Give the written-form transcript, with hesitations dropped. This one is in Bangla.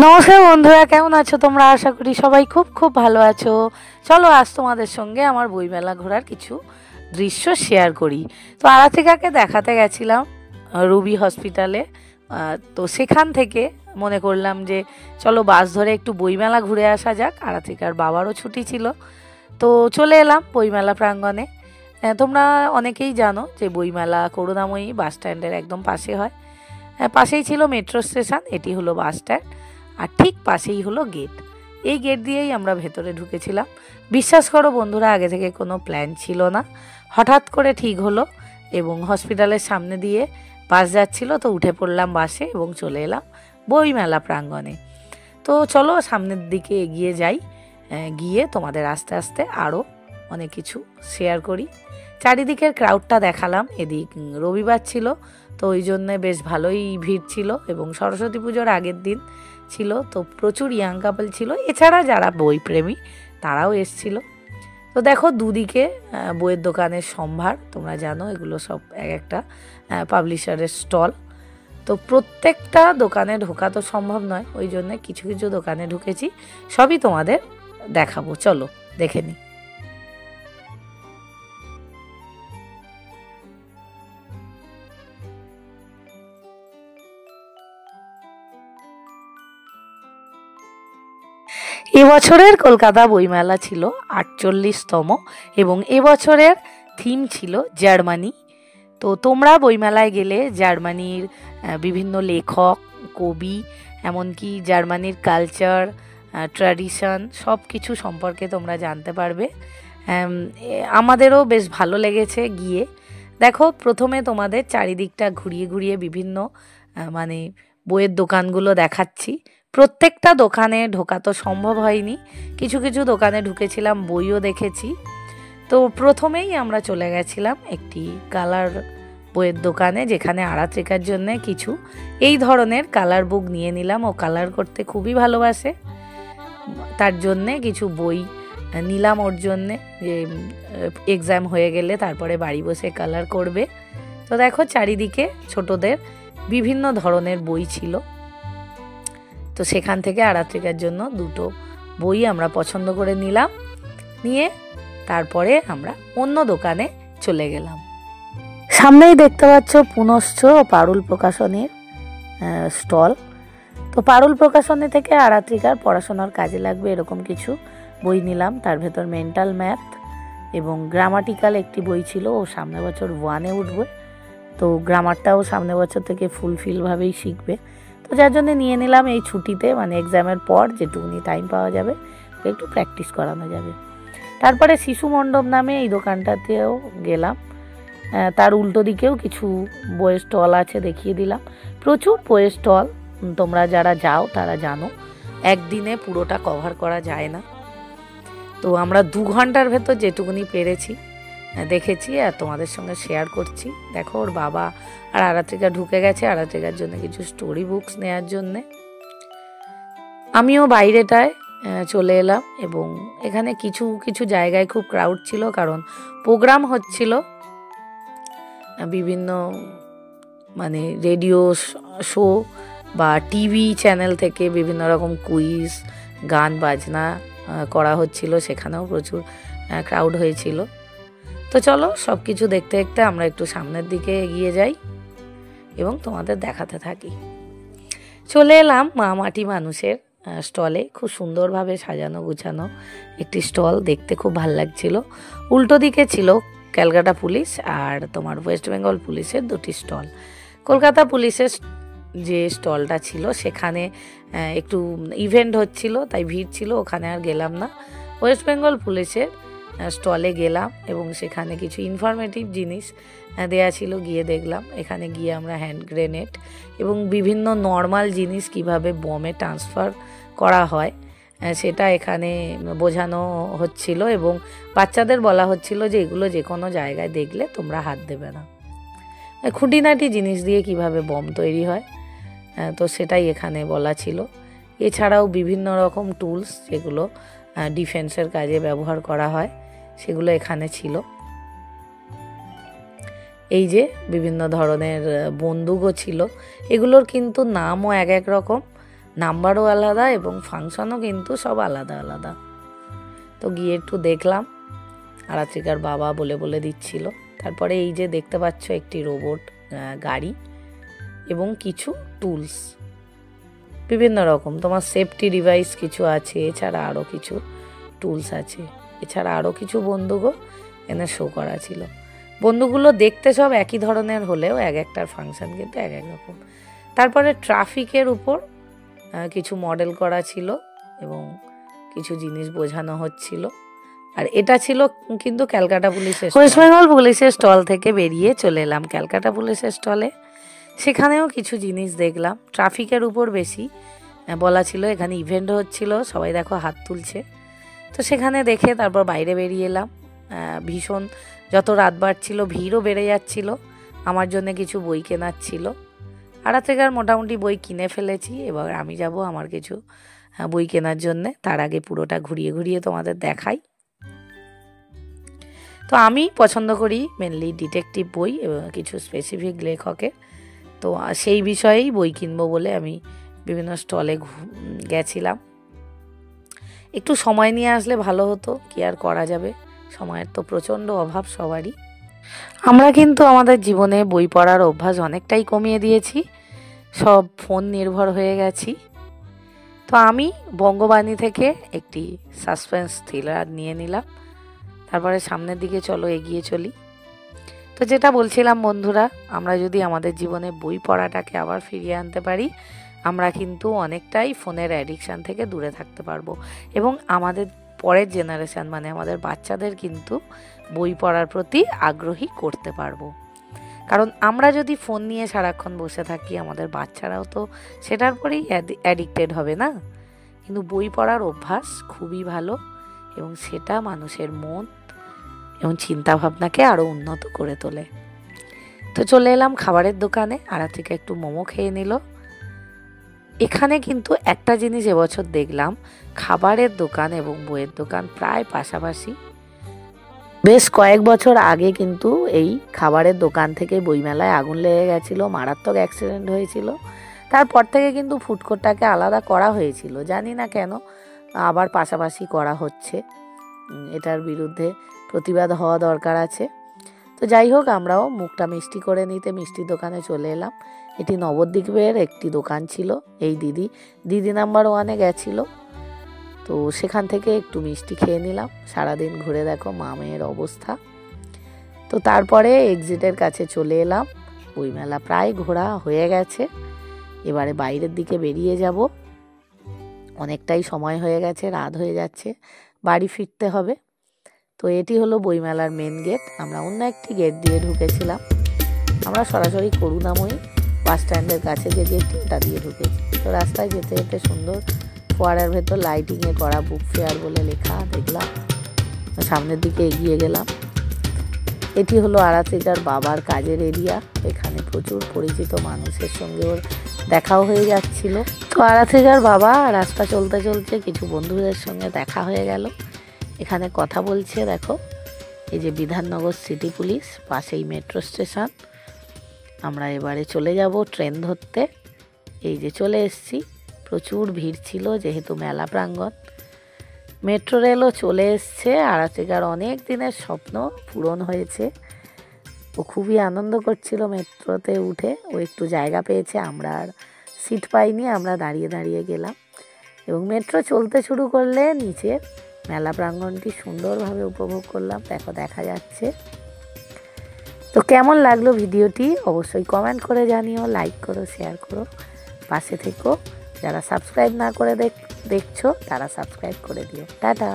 নমস্কার বন্ধুরা, কেমন আছো তোমরা? আশা করি সবাই খুব খুব ভালো আছো। চলো আজ তোমাদের সঙ্গে আমার বইমেলা ঘোরার কিছু দৃশ্য শেয়ার করি। তো আরাধিকাকে দেখাতে গেছিলাম রুবি হসপিটালে। তো সেখান থেকে মনে করলাম যে চলো বাস ধরে একটু বইমেলা ঘুরে আসা যাক। আরাধিকার বাবারও ছুটি ছিল, তো চলে এলাম বইমেলা প্রাঙ্গণে। তোমরা অনেকেই জানো যে বইমেলা করুণাময়ী বাস স্ট্যান্ডের একদম পাশে হয়। পাশেই ছিল মেট্রো স্টেশন, এটি হলো বাস স্ট্যান্ড, আর ঠিক পাশেই হলো গেট। এই গেট দিয়েই আমরা ভেতরে ঢুকেছিলাম। বিশ্বাস করো বন্ধুরা, আগে থেকে কোনো প্ল্যান ছিল না, হঠাৎ করে ঠিক হলো এবং হসপিটালের সামনে দিয়ে বাস যাচ্ছিল, তো উঠে পড়লাম বাসে এবং চলে এলাম বইমেলা প্রাঙ্গণে। তো চলো সামনের দিকে এগিয়ে যাই, গিয়ে তোমাদের আস্তে আস্তে আরও অনেক কিছু শেয়ার করি। চারিদিকের ক্রাউডটা দেখালাম। এদিক রবিবার ছিল, তো ওই জন্যে বেশ ভালোই ভিড় ছিল এবং সরস্বতী পুজোর আগের দিন ছিল, তো প্রচুর ইয়াং কাপল ছিল। এছাড়া যারা বইপ্রেমী তারাও এসছিল। তো দেখো দুদিকে বইয়ের দোকানের সম্ভার, তোমরা জানো এগুলো সব এক একটা পাবলিশারের স্টল। তো প্রত্যেকটা দোকানে ঢোকা তো সম্ভব নয়, ওই জন্যে কিছু কিছু দোকানে ঢুকেছি, সবই তোমাদের দেখাবো, চলো দেখে নিই। এবছরের কলকাতা বইমেলা ছিল 48তম এবং এবছরের থিম ছিল জার্মানি। তো তোমরা বইমেলায় গেলে জার্মানির বিভিন্ন লেখক, কবি, এমনকি জার্মানির কালচার, ট্র্যাডিশন সব কিছু সম্পর্কে তোমরা জানতে পারবে। আমাদেরও বেশ ভালো লেগেছে গিয়ে। দেখো প্রথমে তোমাদের চারিদিকটা ঘুরিয়ে ঘুরিয়ে বিভিন্ন মানে বইয়ের দোকানগুলো দেখাচ্ছি। প্রত্যেকটা দোকানে ঢোকা তো সম্ভব হয়নি, কিছু কিছু দোকানে ঢুকেছিলাম, বইও দেখেছি। তো প্রথমেই আমরা চলে গেছিলাম একটি কালার বইয়ের দোকানে, যেখানে আরাত্রিকার জন্য কিছু এই ধরনের কালার বুক নিয়ে নিলাম। ও কালার করতে খুবই ভালোবাসে, তার জন্যে কিছু বই নিলাম ওর জন্যে, যে এক্সাম হয়ে গেলে তারপরে বাড়ি বসে কালার করবে। তো দেখো চারিদিকে ছোটদের বিভিন্ন ধরনের বই ছিল, তো সেখান থেকে আরাত্রিকার জন্য দুটো বই আমরা পছন্দ করে নিলাম, নিয়ে তারপরে আমরা অন্য দোকানে চলে গেলাম। সামনেই দেখতে পাচ্ছ পুনশ্চ ও পারুল প্রকাশনীর স্টল। তো পারুল প্রকাশনী থেকে আরাত্রিকার পড়াশোনার কাজে লাগবে এরকম কিছু বই নিলাম। তার ভেতর মেন্টাল ম্যাথ এবং গ্রামাটিক্যাল একটি বই ছিল, ও সামনে বছর 1-এ উঠবে, তো গ্রামারটাও সামনে বছর থেকে ফুলফিলভাবেই শিখবে। তো যার জন্য নিয়ে নিলাম এই ছুটিতে, মানে এক্সামের পর যেটুকুনি টাইম পাওয়া যাবে একটু প্র্যাকটিস করানো যাবে। তারপরে শিশু মণ্ডপ নামে এই দোকানটাতেও গেলাম, তার উল্টো দিকেও কিছু বইয়ের স্টল আছে, দেখিয়ে দিলাম। প্রচুর বইয়ের স্টল, তোমরা যারা যাও তারা জানো একদিনে পুরোটা কভার করা যায় না। তো আমরা 2 ঘন্টার ভেতর যেটুকুনি পেরেছি দেখেছি আর তোমাদের সঙ্গে শেয়ার করছি। দেখো ওর বাবা আর আরাত্রিকা ঢুকে গেছে আরাত্রিকার জন্য কিছু স্টোরি বুকস নেওয়ার জন্যে। আমিও বাইরেটায় চলে এলাম এবং এখানে কিছু কিছু জায়গায় খুব ক্রাউড ছিল, কারণ প্রোগ্রাম হচ্ছিল বিভিন্ন মানে রেডিও শো বা টিভি চ্যানেল থেকে বিভিন্ন রকম কুইজ, গান বাজনা করা হচ্ছিল, সেখানেও প্রচুর ক্রাউড হয়েছিল। তো চলো সব কিছু দেখতে দেখতে আমরা একটু সামনের দিকে এগিয়ে যাই এবং তোমাদের দেখাতে থাকি। চলে এলাম মা মাটি মানুষের স্টলে, খুব সুন্দরভাবে সাজানো গুছানো একটি স্টল, দেখতে খুব ভাল লাগছিল। উল্টো দিকে ছিল ক্যালকাটা পুলিশ আর তোমার ওয়েস্ট বেঙ্গল পুলিশের 2টি স্টল। কলকাতা পুলিশের যে স্টলটা ছিল সেখানে একটু ইভেন্ট হচ্ছিল, তাই ভিড় ছিল, ওখানে আর গেলাম না। ওয়েস্ট বেঙ্গল পুলিশের স্টলে গেলাম এবং সেখানে কিছু ইনফরমেটিভ জিনিস দেয়া ছিল, গিয়ে দেখলাম। এখানে গিয়ে আমরা হ্যান্ড গ্রেনেড এবং বিভিন্ন নর্মাল জিনিস কিভাবে বমে ট্রান্সফার করা হয় সেটা এখানে বোঝানো হচ্ছিল এবং বাচ্চাদের বলা হচ্ছিল যে এগুলো যে কোনো জায়গায় দেখলে তোমরা হাত দেবে না। খুঁটিনাটি জিনিস দিয়ে কিভাবে বম তৈরি হয়, তো সেটাই এখানে বলা ছিল। এছাড়াও বিভিন্ন রকম টুলস যেগুলো ডিফেন্সের কাজে ব্যবহার করা হয় সেগুলো এখানে ছিল। এই যে বিভিন্ন ধরনের বন্দুকও ছিল, এগুলোর কিন্তু নামও এক এক রকম। নাম্বারও আলাদা এবং ফাংশনও কিন্তু সব আলাদা আলাদা। তো গিয়ে একটু দেখলাম, আরাত্রিকার বাবা বলে বলে দিচ্ছিল। তারপরে এই যে দেখতে পাচ্ছ একটি রোবট গাড়ি এবং কিছু টুলস বিভিন্ন রকম, তোমার সেফটি ডিভাইস কিছু আছে, এছাড়া আরও কিছু টুলস আছে, এছাড়া আরও কিছু বন্দুকও এনে শো করা ছিল। বন্দুকগুলো দেখতে সব একই ধরনের হলেও এক একটার ফাংশন কিন্তু এক এক রকম। তারপরে ট্রাফিকের উপর কিছু মডেল করা ছিল এবং কিছু জিনিস বোঝানো হচ্ছিল। আর এটা ছিল কিন্তু ক্যালকাটা পুলিশের, ওয়েস্ট বেঙ্গল পুলিশের স্টল থেকে বেরিয়ে চলে এলাম ক্যালকাটা পুলিশের স্টলে। সেখানেও কিছু জিনিস দেখলাম। ট্রাফিকের উপর বেশি বলা ছিল, এখানে ইভেন্ট হচ্ছিল, সবাই দেখো হাত তুলছে। তো সেখানে দেখে তারপর বাইরে বেরিয়ে এলাম। ভীষণ যত রাত বাড়ছিল ভিড়ও বেড়ে যাচ্ছিল। আমার জন্য কিছু বই কেনার ছিল। আড়া মোটামুটি বই কিনে ফেলেছি। এবার আমি যাব আমার কিছু বই কেনার জন্যে। তার আগে পুরোটা ঘুরিয়ে ঘুরিয়ে তোমাদের দেখাই। তো আমি পছন্দ করি মেনলি ডিটেকটিভ বই এবং কিছু স্পেসিফিক লেখকের। তো সেই বিষয়েই বই কিনবো বলে আমি বিভিন্ন স্টলে গেছিলাম। একটু সময় নিয়ে আসলে ভালো হতো, কি আর করা যাবে, সময়ের তো প্রচণ্ড অভাব সবারই। আমরা কিন্তু আমাদের জীবনে বই পড়ার অভ্যাস অনেকটাই কমিয়ে দিয়েছি, সব ফোন নির্ভর হয়ে গেছি। তো আমি বঙ্গবাণী থেকে একটি সাসপেন্স থ্রিলার নিয়ে নিলাম। তারপরে সামনের দিকে চলো এগিয়ে চলি। তো যেটা বলছিলাম বন্ধুরা, আমরা যদি আমাদের জীবনে বই পড়াটাকে আবার ফিরিয়ে আনতে পারি, আমরা কিন্তু অনেকটাই ফোনের অ্যাডিকশান থেকে দূরে থাকতে পারবো এবং আমাদের পরের জেনারেশান মানে আমাদের বাচ্চাদের কিন্তু বই পড়ার প্রতি আগ্রহী করতে পারবো। কারণ আমরা যদি ফোন নিয়ে সারাক্ষণ বসে থাকি, আমাদের বাচ্চারাও তো সেটার পরেই অ্যাডিক্টেড হবে না। কিন্তু বই পড়ার অভ্যাস খুবই ভালো এবং সেটা মানুষের মন এবং চিন্তাভাবনাকে আরও উন্নত করে তোলে। তো চলে এলাম খাবারের দোকানে। থেকে একটু মোমো খেয়ে নিল। এখানে কিন্তু একটা জিনিস এবছর দেখলাম, খাবারের দোকান এবং বইয়ের দোকান প্রায় পাশাপাশি। বেশ কয়েক বছর আগে কিন্তু এই খাবারের দোকান থেকে বইমেলায় আগুন লেগে গেছিলো, মারাত্মক অ্যাক্সিডেন্ট হয়েছিল। তারপর থেকে কিন্তু ফুড কোর্টটাকে আলাদা করা হয়েছিল, জানি না কেন আবার পাশাপাশি করা হচ্ছে। এটার বিরুদ্ধে প্রতিবাদ হওয়া দরকার আছে। তো যাই হোক, আমরাও মুখটা মিষ্টি করে নিতে মিষ্টির দোকানে চলে এলাম। এটি নবদ্বীপের একটি দোকান ছিল। এই দিদি নাম্বার 1-এ গেছিল। তো সেখান থেকে একটু মিষ্টি খেয়ে নিলাম। সারাদিন ঘুরে দেখো মা মেয়ের অবস্থা। তো তারপরে এক্সিটের কাছে চলে এলাম। বইমেলা প্রায় ঘোরা হয়ে গেছে, এবারে বাইরের দিকে বেরিয়ে যাব। অনেকটাই সময় হয়ে গেছে, রাত হয়ে যাচ্ছে, বাড়ি ফিরতে হবে। তো এটি হলো বইমেলার মেন গেট। আমরা অন্য একটি গেট দিয়ে ঢুকেছিলাম। আমরা সরাসরি করুণাময়ী বাস স্ট্যান্ডের কাছে যে গেটটি ওটা দিয়ে ঢুকেছি। তো রাস্তায় যেতে যেতে সুন্দর ফোয়ারার ভেতর লাইটিংয়ে করা বুক ফেয়ার বলে লেখা দেখলাম। সামনের দিকে এগিয়ে গেলাম। এটি হলো আরাত্রিকার বাবার কাজের এরিয়া। এখানে প্রচুর পরিচিত মানুষের সঙ্গে ওর দেখাও হয়ে যাচ্ছিল। তো আরাত্রিকার বাবা রাস্তা চলতে চলতে কিছু বন্ধুদের সঙ্গে দেখা হয়ে গেল। এখানে কথা বলছে দেখো। এই যে বিধাননগর সিটি পুলিশ, পাশেই মেট্রো স্টেশন। আমরা এবারে চলে যাব ট্রেন ধরতে। এই যে চলে এসছি। প্রচুর ভিড় ছিল যেহেতু মেলা প্রাঙ্গণ। মেট্রো রেলও চলে এসছে। আরাত্রিকার অনেক দিনের স্বপ্ন পূরণ হয়েছে। ও খুবই আনন্দ করছিল মেট্রোতে উঠে। ও একটু জায়গা পেয়েছে, আমরা আর সিট পাইনি, আমরা দাঁড়িয়ে দাঁড়িয়ে গেলাম। এবং মেট্রো চলতে শুরু করলে নিচের মেলা প্রাঙ্গণটি সুন্দরভাবে উপভোগ করলাম। দেখো দেখা যাচ্ছে। তো কেমন লাগলো ভিডিওটি অবশ্যই কমেন্ট করে জানিও, লাইক করো, শেয়ার করো, পাশে থেকো। যারা সাবস্ক্রাইব না করে দেখছো তারা সাবস্ক্রাইব করে দিও। টাটা।